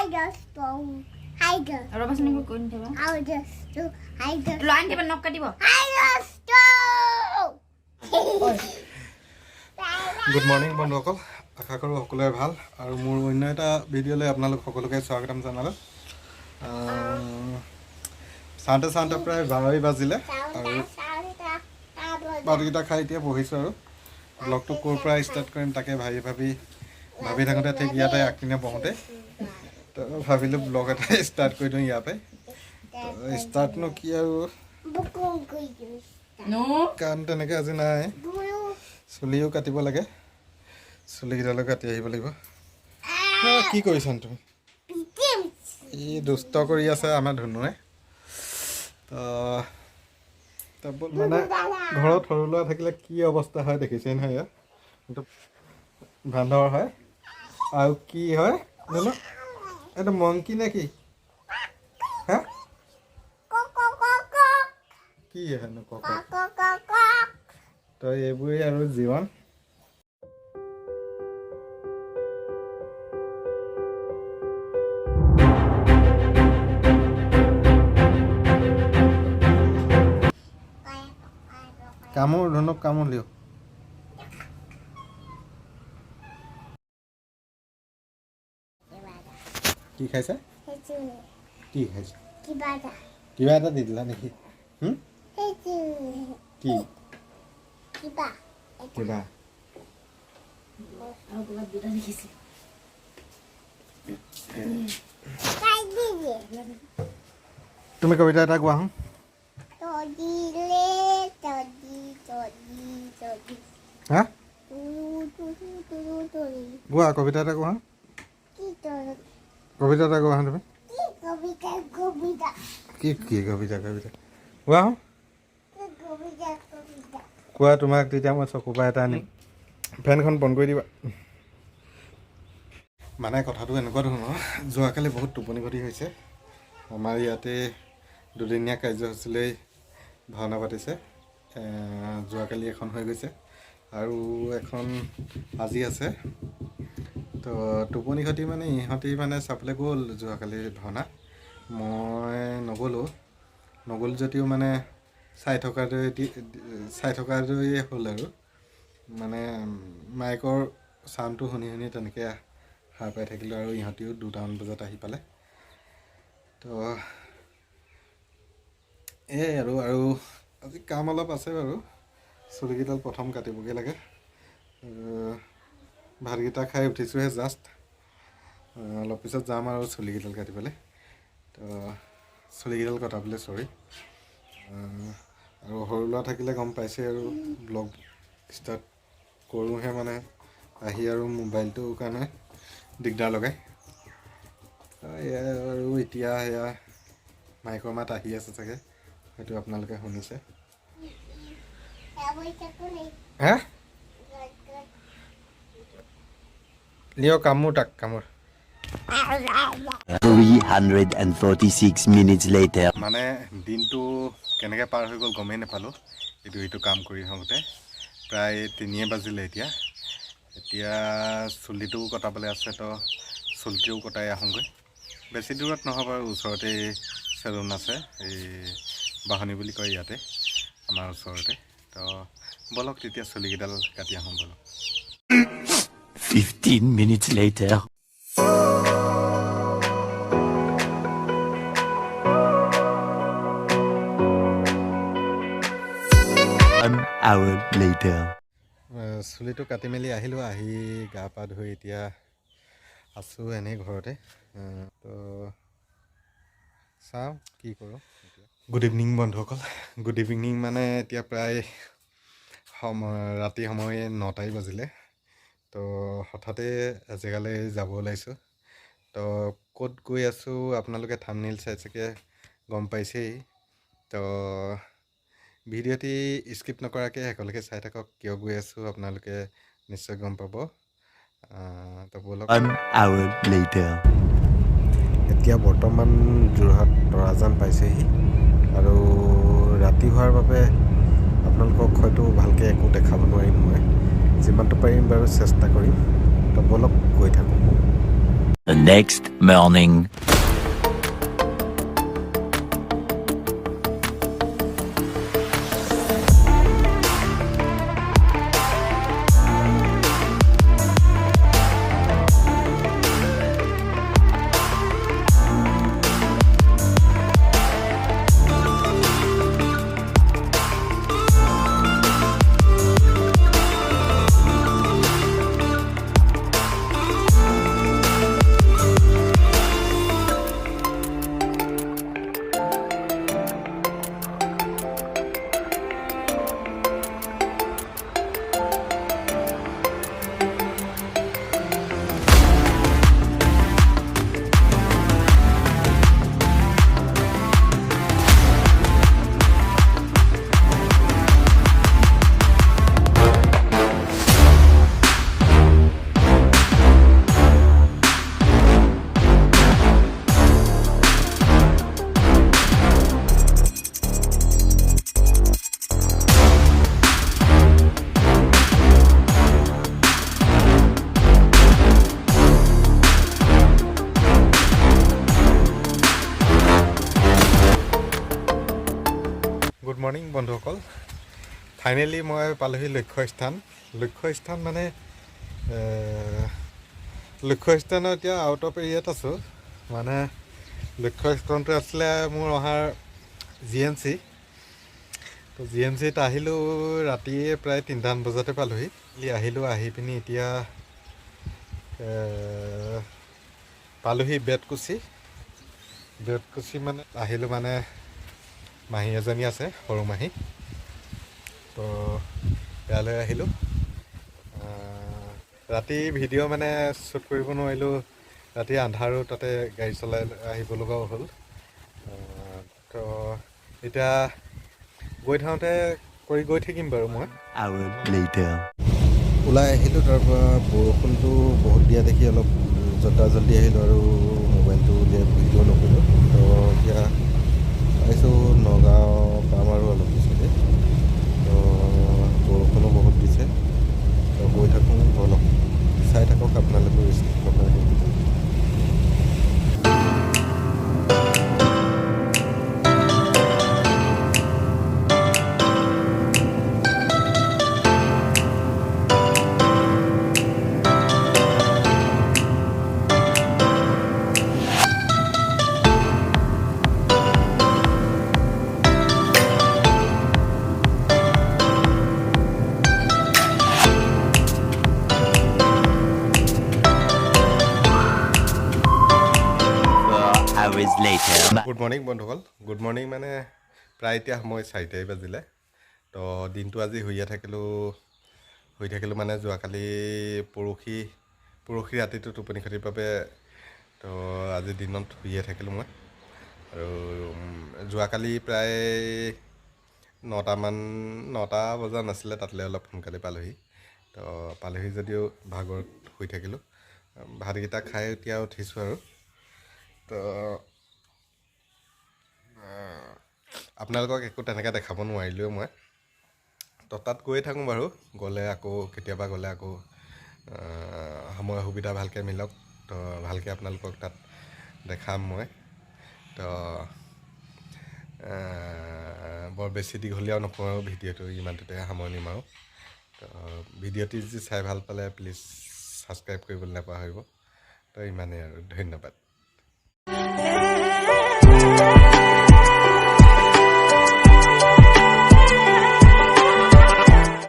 just do. I just. Apa sih nih kau ini coba? I just do. I just. Lain dia nak kadi bo. I just do. Good morning বন্ধুসকল আশা কৰো সকলোৱে ভাল আৰু মোৰ অন্য এটা ভিডিঅ'লৈ আপোনালোক সকলোকে স্বাগতম জনালো সাঁতে সাঁতে প্ৰায় 12 বাজিলে আৰু বাৰগিটা খাই এতিয়া বহিছো আৰু ব্লগটো কোৰ পৰা ষ্টাৰ্ট কৰিম তাকে ভাবি থাকোঁতে ঠিক ইয়াতে একদিনে বহোঁতে তো ভাবিলোঁ ব্লগ এটা ষ্টাৰ্ট কৰি দিওঁ ইয়াতে ষ্টাৰ্টনো কি আৰু কাম তেনেকৈ আজি নাই চুলিও কাটিব লাগে চুলিকেইডালো কাটি আহিব লাগিব কি কৰিছা তুমি এই দুষ্ট কৰি আছে আমাৰ ধুনুৱে তো মানে ঘৰত সৰু ল'ৰা থাকিলে কি অৱস্থা হয় দেখিছে নহয় ইয়াত কিন্তু বান্দৰ হয় আৰু কি হয় জানো এটা মংকি নে কি হা কি হেনো কক তো এইবোৰেই আৰু জীৱন কামোৰ ধনক কামোৰ লিও কি খাইছা কি খাইছা কিবা এটা দি দিলা নেকি কি কিবা তুমি কবিতা এটা কোৱা হম হা গোৱা কবিতা এটা কোৱা কবিতা এটা কোৱা তুমি কি কি কবিতা কোৱা কোৱা তোমাক তেতিয়া মই চকুপা এটা আনিম ফেনখন বন্ধ কৰি দিবা মানে কথাটো এনেকুৱা ধৰণৰ যোৱাকালি বহুত টোপনি ক্ষতি হৈছে আমাৰ ইয়াতে দুদিনীয়া কাৰ্যসূচীলৈ ভাওনা পাতিছে যোৱাকালি এখন হৈ গৈছে আৰু এখন আজি আছে তো টোপনি ক্ষতি মানে ইহঁতি মানে চাবলৈ গ'ল যোৱাকালি ভাওনা মই নগ'লো যদিও মানে চাই থকাৰ দৰেই হ'ল আৰু মানে মাইকৰ চাউণ্ডটো শুনি তেনেকৈ সাৰ পাই থাকিলোঁ আৰু ইহঁতিও 2টামান বজাত আহি পালে তো এই আৰু আজি কাম অলপ আছে বাৰু চুলিকেইডাল প্ৰথম কাটিবগৈ লাগে ভাতকেইটা খাই উঠিছোঁহে জাষ্ট অলপ পিছত যাম আৰু চুলিকেইডাল কাটিবলৈ তো চুলিকেইডাল কটাবলৈ চৰি আৰু সৰু ল'ৰা থাকিলে গম পাইছে আৰু ব্লগ ষ্টাৰ্ট কৰোঁহে মানে আহি আৰু মোবাইলটোৰ কাৰণে দিগদাৰ লগায় আৰু এতিয়া সেয়া মাইকৰ মাত আহি আছে চাগে হয়তো আপোনালোকে শুনিছে হা লিঅ' কামোৰ 346 minutes later মানে দিনটো কেনেকৈ পাৰ হৈ গ'ল গমেই নাপালোঁ এইটো কাম কৰি থাকোঁতে প্ৰায় 3 বাজিলে এতিয়া চুলিটোও কটাবলৈ আছে তো চুলিটোও কটাই আহোঁগৈ বেছি দূৰত নহয় বাৰু ওচৰতে চেলুন আছে এই বাহনী বুলি কয় ইয়াতে আমাৰ ওচৰতে তো বলক তেতিয়া চুলিকেইডাল কাটি আহোঁ বলক 15 minutes later An hour later চুলিটো কাটি মেলি আহিলোঁ আহি গা পা ধুই এতিয়া আছোঁ এনেই ঘৰতে তো চাওঁ কি কৰোঁ গুড ইভিনিং বন্ধুসকল গুড ইভিনিং মানে এতিয়া প্ৰায় ৰাতি সময় 9টাই বাজিলে তো হঠাতে এজেগালৈ যাব ওলাইছোঁ তো ক'ত গৈ আছোঁ আপোনালোকে থাম্বনেইল চাই চাগে গম পাইছেই তো ভিডিঅ'টি স্কিপ নকৰাকৈ শেষলৈকে চাই থাকক কিয় গৈ আছোঁ আপোনালোকে নিশ্চয় গম পাব তো বলক 1 hour later এতিয়া বৰ্তমান যোৰহাট তৰাজান পাইছেহি আৰু ৰাতি হোৱাৰ বাবে আপোনালোকক হয়তো ভালকৈ একো দেখাব নোৱাৰিম মই যিমানটো পাৰিম বাৰু চেষ্টা কৰিম তো বলক গৈ থাকোঁ The next morning. Good morning বন্ধুসকল ফাইনেলি মই পালোহি লক্ষ্যস্থান মানে লক্ষ্যস্থানত এতিয়া আউট অফ এৰিয়াত আছোঁ মানে লক্ষ্যস্থানটো আছিলে মোৰ অহাৰ GMC তো GMCত আহিলোঁ ৰাতিয়ে প্ৰায় 3টামান বজাতে পালোহি আহিলোঁ আহি পিনি এতিয়া পালোহি বেতকুচি মানে আহিলোঁ মানে মাহী এজনী আছে সৰু মাহী তো ইয়ালৈ আহিলোঁ ৰাতি ভিডিঅ' মানে শ্বুট কৰিব নোৱাৰিলোঁ ৰাতি আন্ধাৰো তাতে গাড়ী চলাই আহিব লগাও হ'ল তো এতিয়া গৈ থাকোঁতে গৈ থাকিম বাৰু মই Hour later. ওলাই আহিলোঁ তাৰপৰা বৰষুণটো বহুত দিয়া দেখি অলপ জল্দি আহিলোঁ আৰু মোবাইলটো উলিয়াই ভিডিঅ' নকৰিলোঁ তো এতিয়া আহিছোঁ নগাঁও পাম আৰু অলপ পিছতে তো বৰষুণো বহুত দিছে তো গৈ থাকোঁ অলপ চাই থাকক আপোনালোকে Hours later. গুড মৰ্ণিং বন্ধুসকল গুড মৰ্ণিং মানে প্ৰায় এতিয়া সময় 4টাই বাজিলে তো দিনটো আজি শুই থাকিলোঁ মানে যোৱাকালি পৰহি ৰাতিটো টোপনি ক্ষতিৰ বাবে তো আজি দিনত শুইয়ে থাকিলোঁ মই আৰু যোৱাকালি প্ৰায় 9টা বজা নাছিলে তাতলৈ অলপ সোনকালে পালোহি তো পালোহি যদিও ভাগৰত শুই থাকিলোঁ ভাতকেইটা খাই এতিয়া উঠিছোঁ আৰু তো আপোনালোকক একো তেনেকৈ দেখাব নোৱাৰিলোৱে মই তো তাত গৈয়ে থাকোঁ বাৰু কেতিয়াবা গ'লে আকৌ সময় সুবিধা ভালকৈ মিলক তো ভালকৈ আপোনালোকক তাত দেখাম মই তো বৰ বেছি দীঘলীয়াও নকৰোঁ আৰু ভিডিঅ'টো ইমানটোতে সামৰণি মাৰোঁ তো ভিডিঅ'টি যদি চাই ভাল পালে প্লিজ ছাবস্ক্ৰাইব কৰিবলৈ নাপাহৰিব তো ইমানেই আৰু ধন্যবাদ